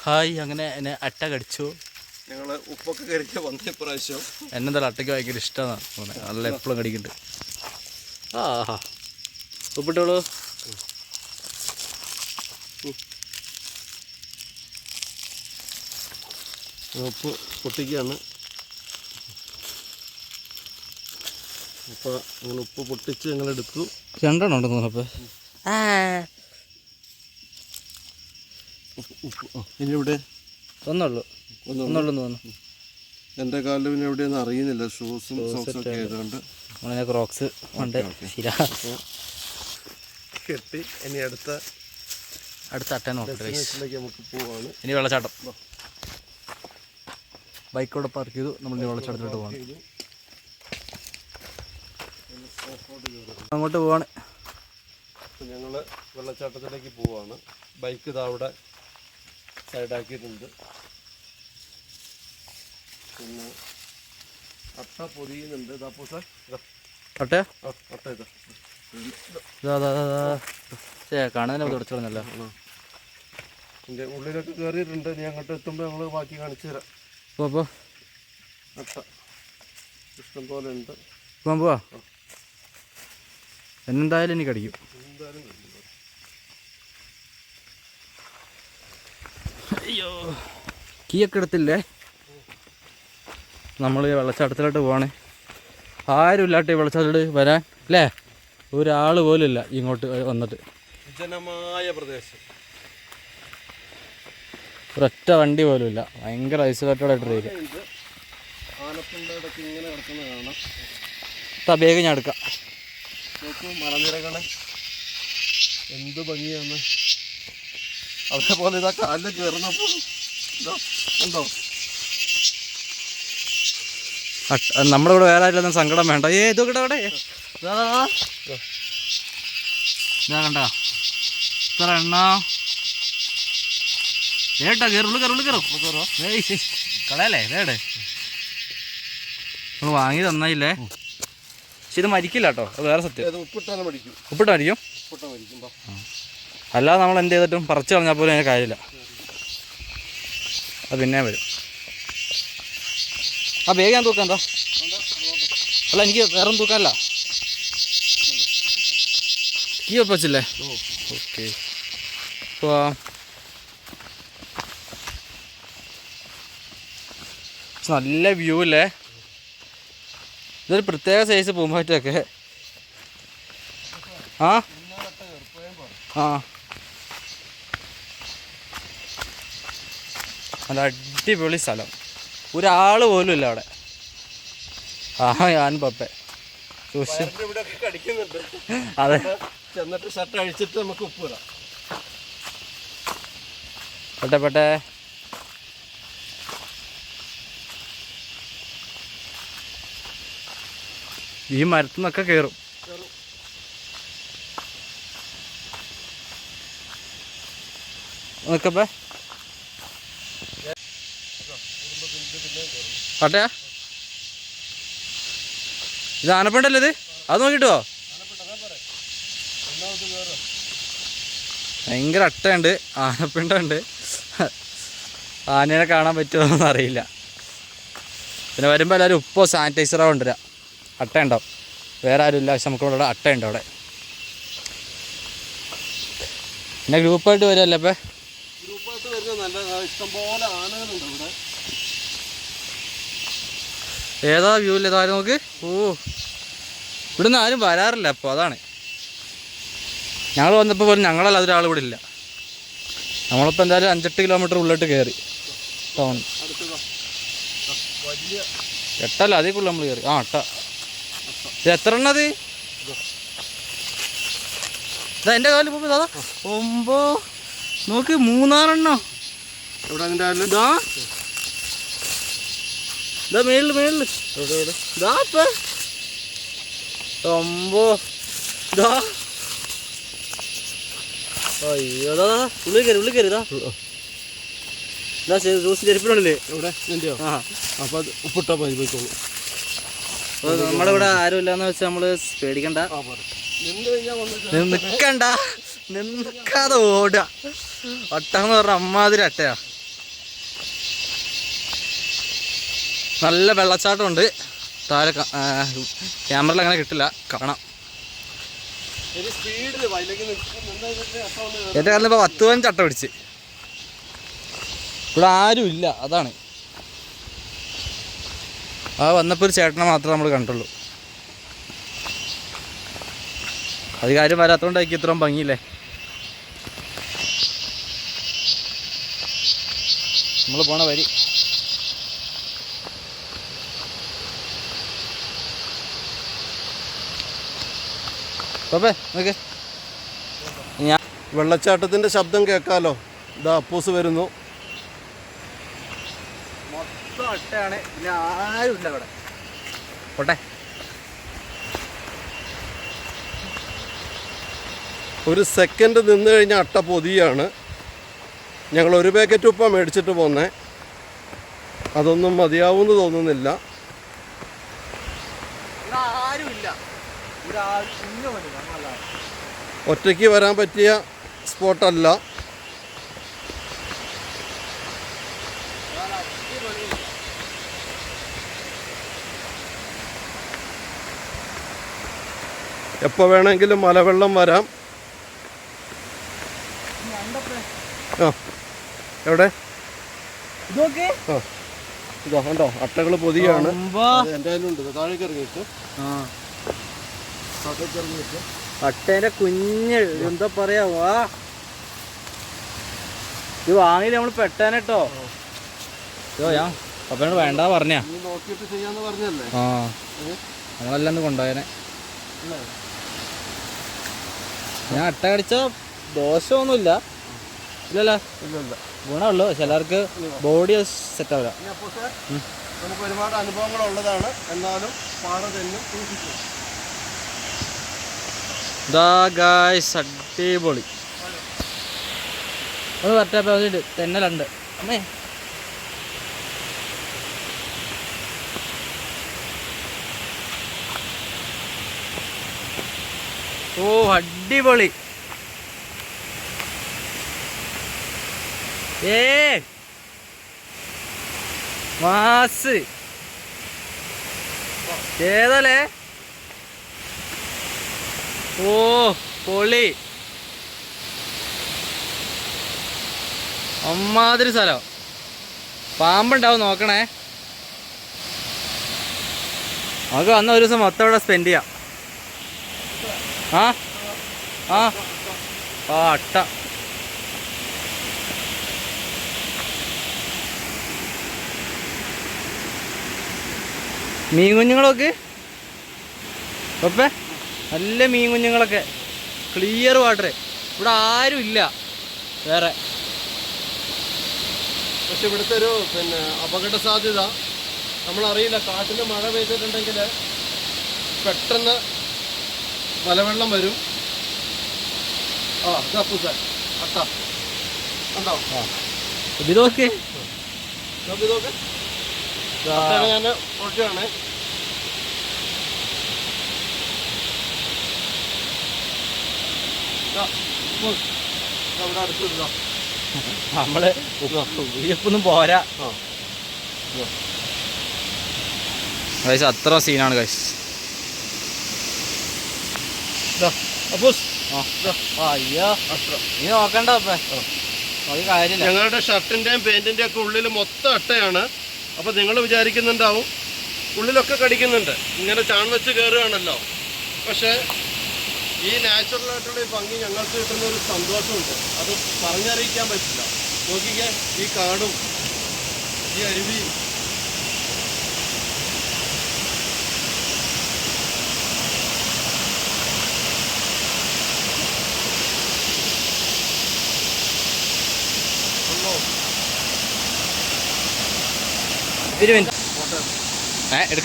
Hi അങ്ങനെ എന്നെ അട്ട കടിച്ചു. ഞങ്ങൾ ഉപ്പൊക്കെ കയറിയ വന്ന പ്രാവശ്യം എന്നെന്തായാലും അട്ടയ്ക്ക് ഭയങ്കര ഇഷ്ടമാണ്. നല്ല എപ്പോഴും കടിക്കുന്നുണ്ട്. ആഹാ ഉപ്പിട്ടോളൂ. ഉപ്പ് പൊട്ടിക്കുകയാണ്. അപ്പോൾ അങ്ങനെ ഉപ്പ് പൊട്ടിച്ച് ഞങ്ങളെടുത്തു. രണ്ടെണ്ണം ഉണ്ടെന്ന് തോന്നുന്നപ്പോൾ ഉപ്പ് ഇനി ഇവിടെ ഒന്നുള്ളൂ തോന്നുന്നു. എൻ്റെ കാലിൽ പിന്നെ എവിടെയൊന്നും അറിയുന്നില്ല. ഷൂസും സോക്സൊക്കെ ആയതുകൊണ്ട് അങ്ങനെ ക്രോക്സ് ഉണ്ട്. ശരി കെട്ടി ഇനി അടുത്ത അട്ട നോക്കട്ടെ. നമുക്ക് പോവാണ്. ഇനി വെള്ളച്ചാട്ടം. ബൈക്കോടെ പാർക്ക് ചെയ്തു. നമ്മൾ വെള്ളച്ചാട്ടത്തിലോട്ട് പോകണം. അങ്ങോട്ട് പോവാണ്. ഞങ്ങൾ വെള്ളച്ചാട്ടത്തിലേക്ക് പോവാണ്. ബൈക്ക് ഇതാ അവിടെ സൈഡാക്കിയിട്ടുണ്ട്. പിന്നെ അട്ട പൊതിയുന്നുണ്ട്. അട്ട അട്ട കാണാൻ തുടച്ചോളന്നല്ലോ. എൻ്റെ ഉള്ളിലൊക്കെ കയറിയിട്ടുണ്ട്. നീ അങ്ങോട്ട് എത്തുമ്പോൾ ഞങ്ങൾ ബാക്കി കാണിച്ചു തരാം. പോ അട്ട ഇഷ്ടം പോലെ ഉണ്ട്. പോവാ. എന്തായാലും എനിക്ക് അടിക്കും. അയ്യോ കീയൊക്കെ എടുത്തില്ലേ. നമ്മൾ വെള്ളച്ചാട്ടത്തിലോട്ട് പോവാണ്. ആരും ഇല്ലാട്ടെ വെള്ളച്ചാട്ടത്തിൽ വരാൻ അല്ലേ. ഒരാൾ പോലും ഇല്ല ഇങ്ങോട്ട് വന്നിട്ട്. വിജനമായ പ്രദേശം. ഒരൊറ്റ വണ്ടി പോലും ഇല്ല. ഭയങ്കര ഐസൊലേറ്റഡ് ആയിട്ട് ഇരിക്കുക. ആനപ്പിണ്ടൊക്കെ ഇങ്ങനെ കിടക്കുന്ന കാണാം. വേഗം ഞാൻ എടുക്കാം. നോക്കൂ മലനിരകളെ എന്ത് ഭംഗിയാണ്. അതേപോലെ ഇതാ കാലിൽ കയറുന്നപ്പോൾ ഉണ്ടോ. നമ്മുടെ ഇവിടെ വേറെ ആരും സങ്കടം വേണ്ട. ഇതൊക്കെ അവിടെ ഞാൻ കണ്ട ഇത്ര എണ്ണ ഏട്ടാ കയറുള്ളൂ കളയല്ലേ വേടെ. നമ്മൾ വാങ്ങി തന്നായില്ലേ. പക്ഷെ ഇത് മരിക്കില്ല കേട്ടോ. അത് വേറെ സത്യം. ഉപ്പിട്ട് മരിക്കും. അല്ലാതെ നമ്മൾ എന്ത് ചെയ്തിട്ടും പറിച്ച് കളഞ്ഞാൽ പോലും അതിന് കാര്യമില്ല. അത് പിന്നെ വരും. വേഗം ഞാൻ തൂക്കാം. എന്താ അല്ല എനിക്ക് വേറെ ഒന്നും തൂക്കാനല്ല. കീ വെച്ചില്ലേ. ഓക്കെ ഇപ്പോൾ നല്ല വ്യൂ അല്ലേ. ഇതൊരു പ്രത്യേക സൈസ് പൂമ്പാറ്റൊക്കെ. ആ നല്ല അടിപൊളി സ്ഥലം. ഒരാൾ പോലും ഇല്ല അവിടെ. ഞാൻ പപ്പേ അതെ. എന്നിട്ട് ഷർട്ട് അഴിച്ചിട്ട് നമുക്ക് ഉപ്പ് ഇടാം. പെട്ടെ ഈ മരത്തിൽ നിന്നൊക്കെ കയറും. നിൽക്കപ്പേ പട്ടയാ. ഇത് ആനപ്പിണ്ടല്ലേ ഇത്. അത് നോക്കിട്ടോ. ഭയങ്കര അട്ടയുണ്ട്. ആനപ്പിണ്ടുണ്ട്. ആനയെ കാണാൻ പറ്റുമോന്നൊന്നും അറിയില്ല. പിന്നെ വരുമ്പോൾ എല്ലാവരും ഉപ്പോ സാനിറ്റൈസറോ കൊണ്ടുവരിക. അട്ട ഉണ്ടാവും. വേറെ ആരും ഇല്ല. പക്ഷെ നമുക്ക് ഇവിടെ അട്ടയുണ്ട് അവിടെ. പിന്നെ ഗ്രൂപ്പായിട്ട് വരുമല്ലേ അപ്പം. ഗ്രൂപ്പായിട്ട് വരുന്നത് നല്ല ഇഷ്ടംപോലെ ആനകളുണ്ട് ഇവിടെ. ഏതാ വ്യൂ ഇല്ല ഇതാരും നോക്ക്. ഇവിടുന്ന് ആരും വരാറില്ല. അപ്പോൾ അതാണ്. ഞങ്ങൾ വന്നപ്പോൾ പോലും ഞങ്ങളല്ല ഒരാൾ ഇവിടെ ഇല്ല. നമ്മളിപ്പോൾ എന്തായാലും 5-8 കിലോമീറ്റർ ഉള്ളിലോട്ട് കയറി ടൗൺ. എട്ടല്ല അതേ കൂടുതൽ നമ്മൾ കയറി. അട്ട ഇത് എത്ര എണ്ണത്. ഇതാ എൻ്റെ കാലിൽ പോകുമ്പോൾ അതാ 9 നോക്ക് 3-6 ഇവിടെ അതിൻ്റെ ഇതാ മേളില് ഇതാ ഇപ്പം 9 ഇതാ. അയ്യോ അതാ ഉള്ളിൽ കയറി ഇതാ. ജോസ് ചെരുപ്പിടല്ലേ ഇവിടെ എന്റെയോ. അപ്പോൾ അത് ഉപ്പിട്ടാൽ മതി പോയിക്കോളൂ. നമ്മളിവിടെ ആരും ഇല്ലാന്ന് വെച്ചാൽ നമ്മള് പേടിക്കണ്ട. നിൽക്കണ്ട നിൽക്കാതെ ഓടുക. അട്ട എന്ന് പറഞ്ഞ അമ്മാതിരി അട്ടയാ. നല്ല വെള്ളച്ചാട്ടമുണ്ട് താഴെ. ക്യാമറയിൽ അങ്ങനെ കിട്ടില്ല, കാണാം. എൻ്റെ കാലം ഇപ്പോൾ 10-15 ചട്ട പിടിച്ച്. ഇവിടെ ആരും ഇല്ല, അതാണ്. ആ വന്നപ്പോൾ ഒരു ചേട്ടനെ മാത്രമേ നമ്മൾ കണ്ടുള്ളൂ. അധികാരം വരാത്തോണ്ടായിരിക്കും ഇത്രയും ഭംഗിയില്ലേ. നമ്മൾ പോണ വരി ഓക്കെ. ഞാൻ വെള്ളച്ചാട്ടത്തിൻ്റെ ശബ്ദം കേൾക്കാലോ. ഇതാ അപ്പൂസ് വരുന്നു. മൊത്തം ഒട്ടയാണ്, പിന്നെ ആരും ഇല്ല അവിടെ. പോട്ടെ. ഒരു സെക്കൻഡ് നിന്ന് കഴിഞ്ഞാൽ അട്ട പൊതിയാണ്. ഞങ്ങൾ ഒരു പാക്കറ്റ് ഉപ്പ മേടിച്ചിട്ട് പോന്നേ. അതൊന്നും മതിയാവുമെന്ന് തോന്നുന്നില്ല. ഒറ്റയ്ക്ക് വരാൻ പറ്റിയ സ്പോട്ടല്ല. എപ്പോൾ വേണമെങ്കിലും മലവെള്ളം വരാം. ആ എവിടെ? ആ ഇതാ കണ്ടോ, അട്ടകൾ പൊതിയാണ്. എൻ്റെ കയ്യിലുണ്ട്, താഴേക്ക് ഇറങ്ങിയിട്ട്. അട്ടേന്റെ കുഞ്ഞ് എന്താ പറയാ, വാ. ഇത് വാങ്ങിയില്ല, നമ്മൾ പെട്ടാനട്ടോ. ഞാൻ അപ്പനോട് വേണ്ട പറഞ്ഞാ. നോക്കിയിട്ട് ചെയ്യാന്ന് പറഞ്ഞല്ലേ. ആ നമ്മളെല്ലാം ഒന്ന് കൊണ്ടുപോയനെ. ഞാൻ അട്ട കടിച്ച ദോഷമൊന്നുമില്ല, ഇല്ലല്ലോ. ഇല്ല, ഗുണമുള്ളൂ. ചിലർക്ക് ബോഡി സെറ്റ് ആവില്ല. നമുക്ക് ഒരുപാട് അനുഭവങ്ങൾ ഉള്ളതാണ്, എന്നാലും പാട തന്നെ സൂക്ഷിക്കും. അടിപൊളി. ഒന്ന് വരട്ടെ, തെന്നലുണ്ട് അമ്മേ. ഓ അടിപൊളി. മാസ് ഏതല്ലേ. ഓ പൊളി, അമ്മാതിരി സ്ഥലം. പാമ്പുണ്ടാവും, നോക്കണേ. നമുക്ക് വന്ന ഒരു ദിവസം മൊത്തം ഇവിടെ സ്പെൻഡ് ചെയ്യാം. ആ ആ ആ അട്ട. മീൻ കുഞ്ഞുങ്ങളൊക്കെ ഒപ്പേ, നല്ല മീൻ കുഞ്ഞുങ്ങളൊക്കെ, ക്ലിയർ വാട്ടർ. ഇവിടെ ആരും ഇല്ല വേറെ. പക്ഷെ ഇവിടുത്തെ ഒരു അപകട സാധ്യത നമ്മളറിയില്ല. കാട്ടിൽ മഴ പെയ്തിട്ടുണ്ടെങ്കിൽ പെട്ടെന്ന് മലവെള്ളം വരും. ആ ഇതപ്പൂസ അട്ട ഉണ്ടോ? ഇതൊക്കെ ഇതൊക്കെ ഞാൻ ഒഴിച്ചാണേ. അവിടെ അടുത്തില്ല, നമ്മള് ഉയപ്പൊന്നും പോരാ. ഗൈസ് അത്ര സീനാണ് ഗൈസ്. അയ്യോ നീ നോക്കണ്ട അത് കാര്യമില്ല. ഞങ്ങളുടെ ഷർട്ടിൻ്റെയും പെയിൻറ്റിൻ്റെ ഒക്കെ ഉള്ളിൽ മൊത്തം അട്ടയാണ്. അപ്പോൾ നിങ്ങൾ വിചാരിക്കുന്നുണ്ടാവും ഉള്ളിലൊക്കെ കടിക്കുന്നുണ്ട്, ഇങ്ങനെ ചാൺ വെച്ച് കയറുകയാണല്ലോ. പക്ഷേ ഈ നാച്ചുറലായിട്ടുള്ള ഈ ഭംഗി ഞങ്ങൾക്ക് കിട്ടുന്ന ഒരു സന്തോഷമുണ്ട്, അത് പറഞ്ഞറിയിക്കാൻ പറ്റില്ല. നോക്കിക്കേ, ഈ കാടും ഈ അരുവിയും. ഒരു മിനിറ്റ്